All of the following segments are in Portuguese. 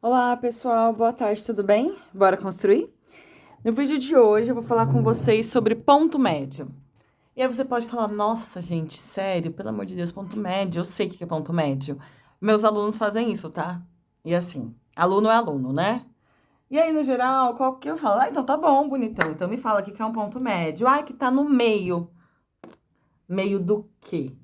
Olá, pessoal, boa tarde, tudo bem? Bora construir? No vídeo de hoje eu vou falar com vocês sobre ponto médio. E aí você pode falar, nossa, gente, sério, pelo amor de Deus, ponto médio, eu sei o que é ponto médio. Meus alunos fazem isso, tá? E assim, aluno é aluno, né? E aí, no geral, qual que eu falo? Ah, então tá bom, bonitão. Então me fala o que é um ponto médio. Ah, que tá no meio. Meio do quê?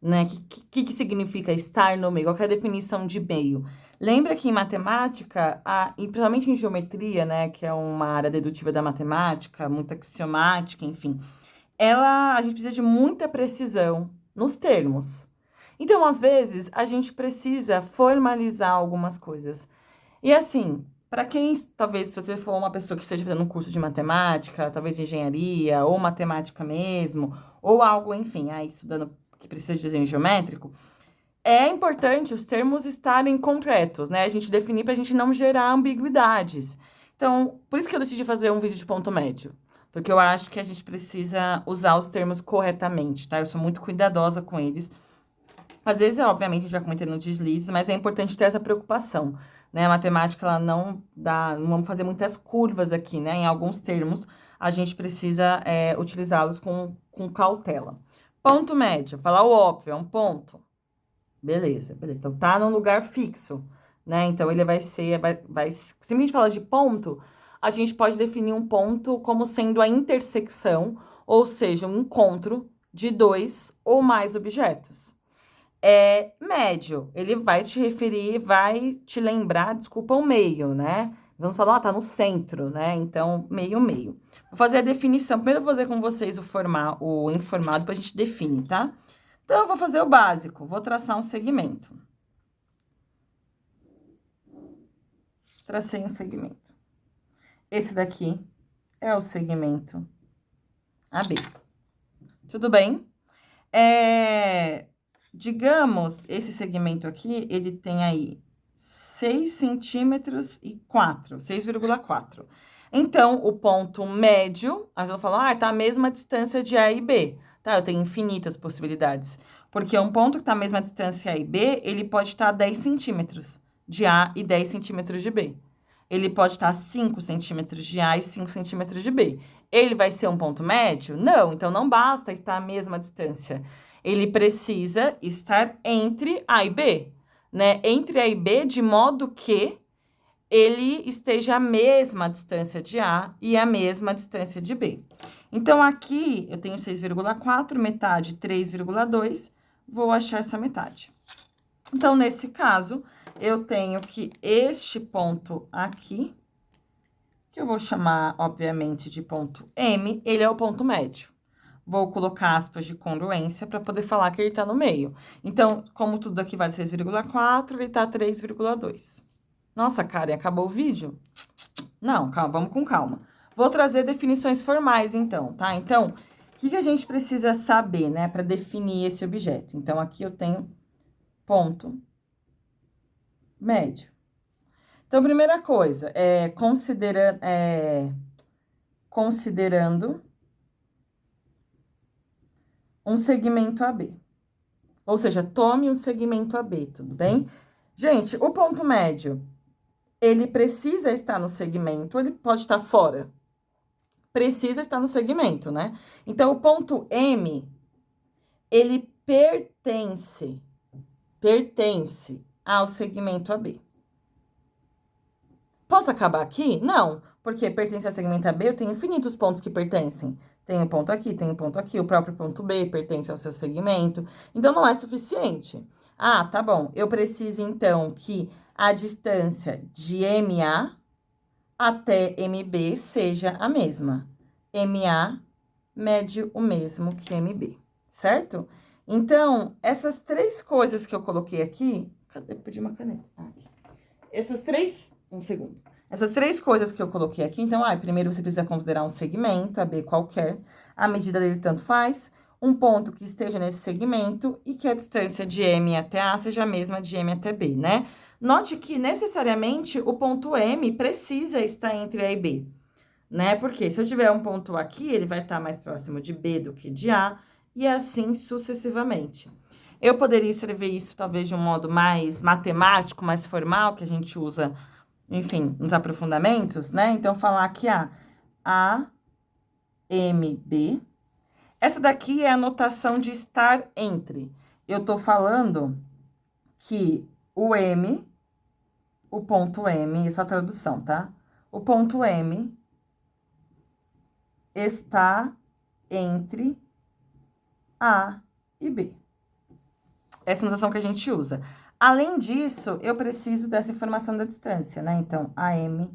Né? Que significa estar no meio? Qual que é a definição de meio? Lembra que em matemática, e principalmente em geometria, né, que é uma área dedutiva da matemática, muito axiomática, enfim, a gente precisa de muita precisão nos termos. Então, às vezes, a gente precisa formalizar algumas coisas. E assim, para quem, talvez, se você for uma pessoa que esteja fazendo um curso de matemática, talvez engenharia, ou matemática mesmo, ou algo, enfim, estudando que precisa de desenho geométrico, é importante os termos estarem concretos, né? A gente definir para a gente não gerar ambiguidades. Então, por isso que eu decidi fazer um vídeo de ponto médio. Porque eu acho que a gente precisa usar os termos corretamente, tá? Eu sou muito cuidadosa com eles. Às vezes, obviamente, a gente vai cometendo deslizes, mas é importante ter essa preocupação, né? A matemática, ela não dá... Não vamos fazer muitas curvas aqui, né? Em alguns termos, a gente precisa utilizá-los com cautela. Ponto médio, falar o óbvio, é um ponto. Beleza, beleza. Então, tá num lugar fixo, né? Então, ele vai ser... Sempre a gente fala de ponto, a gente pode definir um ponto como sendo a intersecção, ou seja, um encontro de dois ou mais objetos. É médio, ele vai te referir, vai te lembrar, desculpa, o meio, né? Nós vamos falar, tá no centro, né? Então, meio, meio. Vou fazer a definição. Primeiro, eu vou fazer com vocês o informado, depois a gente define, tá? Então, eu vou fazer o básico. Vou traçar um segmento. Tracei um segmento. Esse daqui é o segmento AB. Tudo bem? Digamos, esse segmento aqui, ele tem aí 6 centímetros e 4, 6,4. Então, o ponto médio, a gente vai falar, tá a mesma distância de A e B. Tá, eu tenho infinitas possibilidades. Porque um ponto que está a mesma distância A e B, ele pode estar a 10 centímetros de A e 10 centímetros de B. Ele pode estar a 5 centímetros de A e 5 centímetros de B. Ele vai ser um ponto médio? Não, então não basta estar a mesma distância. Ele precisa estar entre A e B, né? Entre A e B, de modo que ele esteja a mesma distância de A e a mesma distância de B. Então, aqui eu tenho 6,4, metade 3,2, vou achar essa metade. Então, nesse caso, eu tenho que este ponto aqui, que eu vou chamar, obviamente, de ponto M, ele é o ponto médio. Vou colocar aspas de congruência para poder falar que ele está no meio. Então, como tudo aqui vale 6,4, ele está 3,2. Nossa, Karen, acabou o vídeo? Não, calma, vamos com calma. Vou trazer definições formais, então, tá? Então, o que a gente precisa saber, né, para definir esse objeto? Então, aqui eu tenho ponto médio. Então, primeira coisa, considerando um segmento AB. Ou seja, tome um segmento AB, tudo bem? Gente, o ponto médio, ele precisa estar no segmento, ele pode estar fora. Precisa estar no segmento, né? Então, o ponto M, ele pertence ao segmento AB. Posso acabar aqui? Não, porque pertence ao segmento AB, eu tenho infinitos pontos que pertencem. Tem um ponto aqui, o próprio ponto B pertence ao seu segmento. Então, não é suficiente. Ah, tá bom. Eu preciso, então, que a distância de MA até MB seja a mesma. MA mede o mesmo que MB, certo? Então, essas três coisas que eu coloquei aqui... Cadê? Eu pedi uma caneta. Aqui. Um segundo. Essas três coisas que eu coloquei aqui, então, primeiro você precisa considerar um segmento, AB qualquer, a medida dele tanto faz, um ponto que esteja nesse segmento e que a distância de M até A seja a mesma de M até B, né? Note que, necessariamente, o ponto M precisa estar entre A e B, né? Porque se eu tiver um ponto aqui, ele vai estar mais próximo de B do que de A, e assim sucessivamente. Eu poderia escrever isso, talvez, de um modo mais matemático, mais formal, que a gente usa enfim, nos aprofundamentos, né? Então, falar que a MB. Essa daqui é a notação de estar entre. Eu tô falando que o M, o ponto M, essa é a tradução, tá? O ponto M está entre A e B. Essa é a notação que a gente usa. Além disso, eu preciso dessa informação da distância, né? Então, AM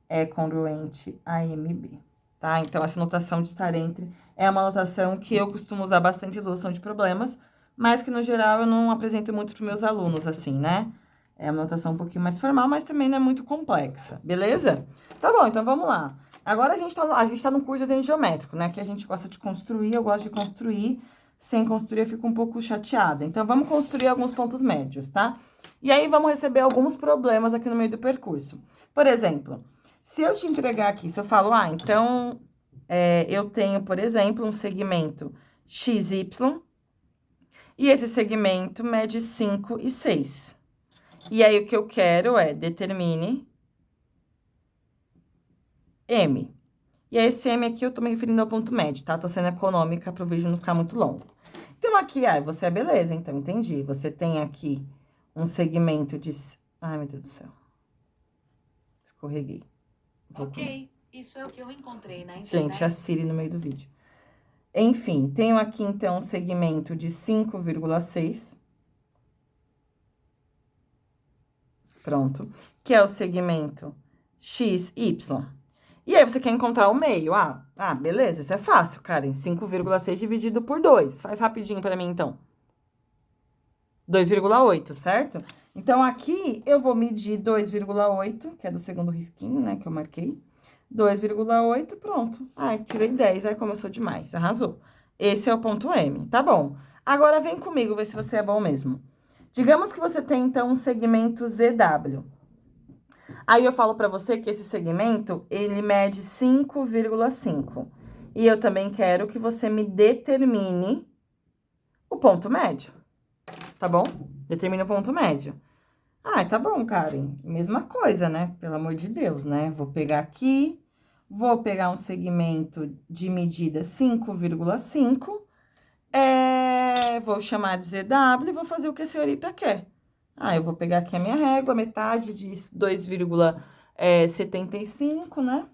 é congruente a MB, tá? Então, essa notação de estar entre é uma notação que eu costumo usar bastante em resolução de problemas, mas que, no geral, eu não apresento muito para meus alunos, assim, né? É uma notação um pouquinho mais formal, mas também não é muito complexa, beleza? Tá bom, então vamos lá. Agora a gente tá no curso de desenho geométrico, né? Que a gente gosta de construir, eu gosto de construir. Sem construir, eu fico um pouco chateada. Então, vamos construir alguns pontos médios, tá? E aí, vamos receber alguns problemas aqui no meio do percurso. Por exemplo, se eu te entregar aqui, se eu falo, então, eu tenho, por exemplo, um segmento XY, e esse segmento mede 5 e 6. E aí, o que eu quero é determine M. E aí, esse M aqui eu tô me referindo ao ponto médio, tá? Tô sendo econômica para o vídeo não ficar muito longo. Então, aqui, você é beleza, então, entendi. Você tem aqui um segmento de... Ai, meu Deus do céu. Escorreguei. Ok, isso é o que eu encontrei na internet. Gente, a Siri no meio do vídeo. Enfim, tenho aqui, então, um segmento de 5,6. Pronto. Que é o segmento XY. E aí, você quer encontrar o meio. Beleza, isso é fácil, Karen. 5,6 dividido por 2. Faz rapidinho pra mim, então. 2,8, certo? Então, aqui, eu vou medir 2,8, que é do segundo risquinho, né, que eu marquei. 2,8, pronto. Ai, tirei 10, aí começou demais, arrasou. Esse é o ponto M, tá bom. Agora, vem comigo, ver se você é bom mesmo. Digamos que você tem, então, um segmento ZW. Aí, eu falo pra você que esse segmento, ele mede 5,5. E eu também quero que você me determine o ponto médio, tá bom? Determine o ponto médio. Tá bom, Karen. Mesma coisa, né? Pelo amor de Deus, né? Vou pegar aqui, vou pegar um segmento de medida 5,5, vou chamar de ZW e vou fazer o que a senhorita quer. Eu vou pegar aqui a minha régua, metade disso, 2,75, né?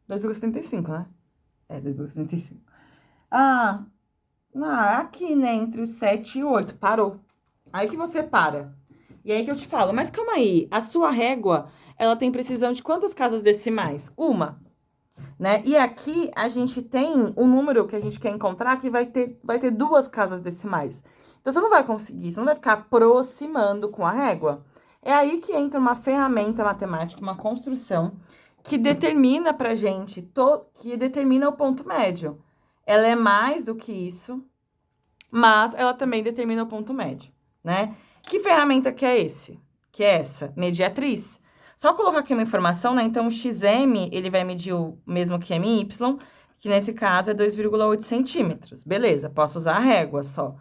2,75, né? 2,75. Aqui, né? Entre os 7 e 8. Parou. Aí que você para. E aí que eu te falo, mas calma aí, a sua régua, ela tem precisão de quantas casas decimais? Uma, né? E aqui a gente tem um número que a gente quer encontrar que vai ter 2 casas decimais. Então, você não vai conseguir, você não vai ficar aproximando com a régua. É aí que entra uma ferramenta matemática, uma construção, que determina pra gente, que determina o ponto médio. Ela é mais do que isso, mas ela também determina o ponto médio, né? Que ferramenta que é esse? Que é essa? Mediatriz. Só colocar aqui uma informação, né? Então, o XM, ele vai medir o mesmo que MY, que nesse caso é 2,8 centímetros. Beleza, posso usar a régua só.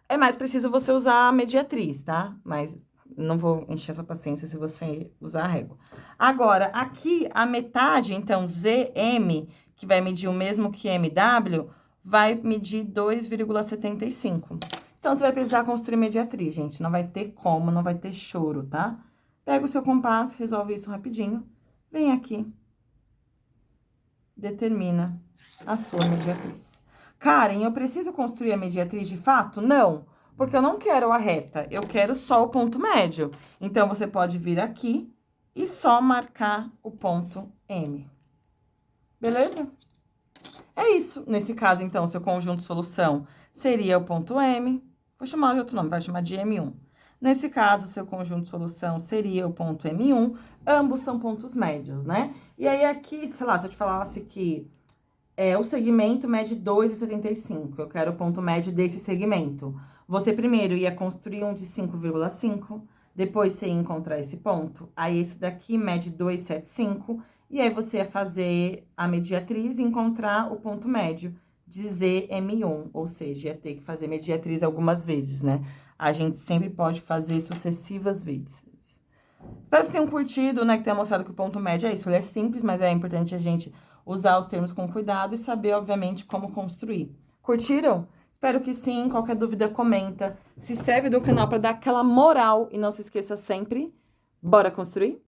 É mais preciso você usar a mediatriz, tá? Mas não vou encher a sua paciência se você usar a régua. Agora, aqui, a metade, então, ZM, que vai medir o mesmo que MW, vai medir 2,75. Então, você vai precisar construir mediatriz, gente. Não vai ter como, não vai ter choro, tá? Pega o seu compasso, resolve isso rapidinho. Vem aqui. Determina a sua mediatriz. Karen, eu preciso construir a mediatriz de fato? Não, porque eu não quero a reta, eu quero só o ponto médio. Então, você pode vir aqui e só marcar o ponto M. Beleza? É isso. Nesse caso, então, seu conjunto de solução seria o ponto M. Vou chamar de outro nome, vai chamar de M1. Nesse caso, seu conjunto de solução seria o ponto M1. Ambos são pontos médios, né? E aí, aqui, sei lá, se eu te falasse que o segmento mede 2,75, eu quero o ponto médio desse segmento. Você primeiro ia construir um de 5,5, depois você ia encontrar esse ponto. Aí, esse daqui mede 2,75, e aí você ia fazer a mediatriz e encontrar o ponto médio de ZM1, ou seja, ia ter que fazer mediatriz algumas vezes, né? A gente sempre pode fazer sucessivas vezes. Espero que vocês tenham curtido, né? Que tenha mostrado que o ponto médio é isso. Ele é simples, mas é importante a gente usar os termos com cuidado e saber, obviamente, como construir. Curtiram? Espero que sim. Qualquer dúvida, comenta. Se inscreve no canal para dar aquela moral. E não se esqueça sempre, bora construir?